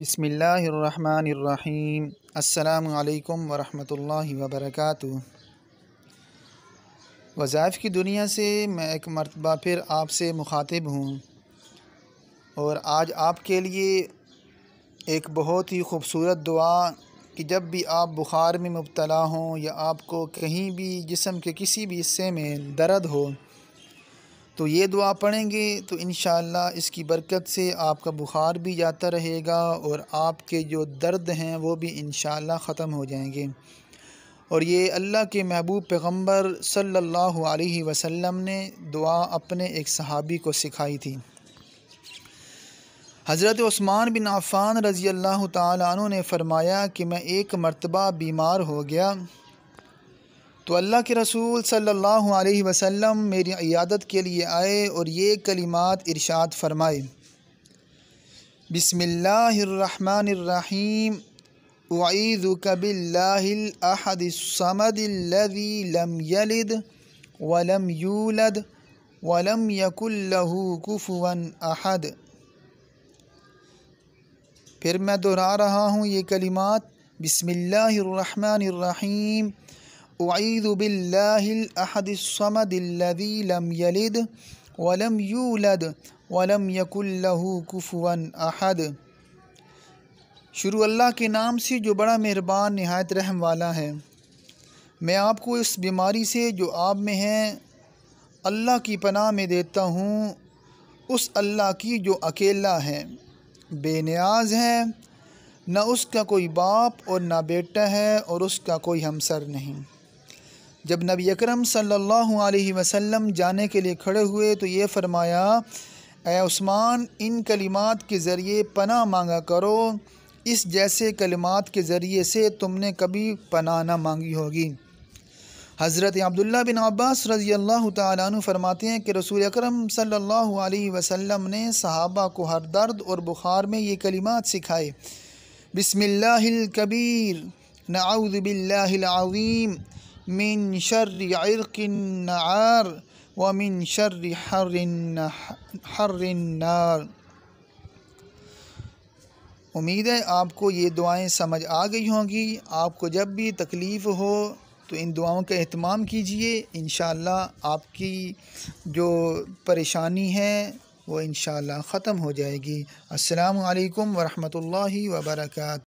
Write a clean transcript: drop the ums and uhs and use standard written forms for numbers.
بسم اللہ الرحمن الرحیم۔ السلام علیکم ورحمۃ اللہ وبرکاتہ۔ وظائف کی دنیا سے میں ایک مرتبہ پھر آپ سے مخاطب ہوں، اور آج آپ کے لیے ایک بہت ہی خوبصورت دعا کہ جب بھی آپ بخار میں مبتلا ہوں یا آپ کو کہیں بھی جسم کے کسی بھی حصے میں درد ہو تو یہ دعا پڑھیں گے تو انشاءاللہ اس کی برکت سے آپ کا بخار بھی جاتا رہے گا اور آپ کے جو درد ہیں وہ بھی انشاءاللہ ختم ہو جائیں گے۔ اور یہ اللہ کے محبوب پیغمبر صلی اللہ علیہ وسلم نے دعا اپنے ایک صحابی کو سکھائی تھی۔ حضرت عثمان بن عفان رضی اللہ تعالیٰ عنہ نے فرمایا کہ میں ایک مرتبہ بیمار ہو گیا تو اللہ کے رسول صلی اللہ علیہ وسلم میری عیادت کے لیے آئے اور یہ کلمات ارشاد فرمائے: بسم اللہ الرحمن الرحیم، اعیذک باللہ الاحد الصمد الذی لم یلد ولم یولد ولم یکن لہ کفوا احد۔ پھر میں دہرا رہا ہوں یہ کلمات: بسم اللہ الرحمن الرحیم، اعوذ باللہ الاحد الصمد الذی لم یلد ولم یولد ولم یکن لہ کفوا احد۔ شروع اللہ کے نام سے جو بڑا مہربان نہایت رحم والا ہے۔ میں آپ کو اس بیماری سے جو آپ میں ہے اللہ کی پناہ میں دیتا ہوں، اس اللہ کی جو اکیلا ہے، بے نیاز ہے، نہ اس کا کوئی باپ اور نہ بیٹا ہے اور اس کا کوئی ہمسر نہیں۔ جب نبی اکرم صلی اللہ علیہ وسلم جانے کے لیے کھڑے ہوئے تو یہ فرمایا: اے عثمان، ان کلمات کے ذریعے پناہ مانگا کرو، اس جیسے کلمات کے ذریعے سے تم نے کبھی پناہ نہ مانگی ہوگی۔ حضرت عبداللہ بن عباس رضی اللہ تعالیٰ عنہ فرماتے ہیں کہ رسول اکرم صلی اللہ علیہ وسلم نے صحابہ کو ہر درد اور بخار میں یہ کلمات سکھائے: بسم اللہ الکبیر، نعوذ باللہ العظیم من شر عرق النعار ومن شر حر النار۔ امید ہے آپ کو یہ دعائیں سمجھ آ گئی ہوں گی۔ آپ کو جب بھی تکلیف ہو تو ان دعاؤں کا اہتمام کیجئے، انشاءاللہ آپ کی جو پریشانی ہے وہ انشاءاللہ ختم ہو جائے گی۔ السلام علیکم ورحمۃ اللہ وبرکاتہ۔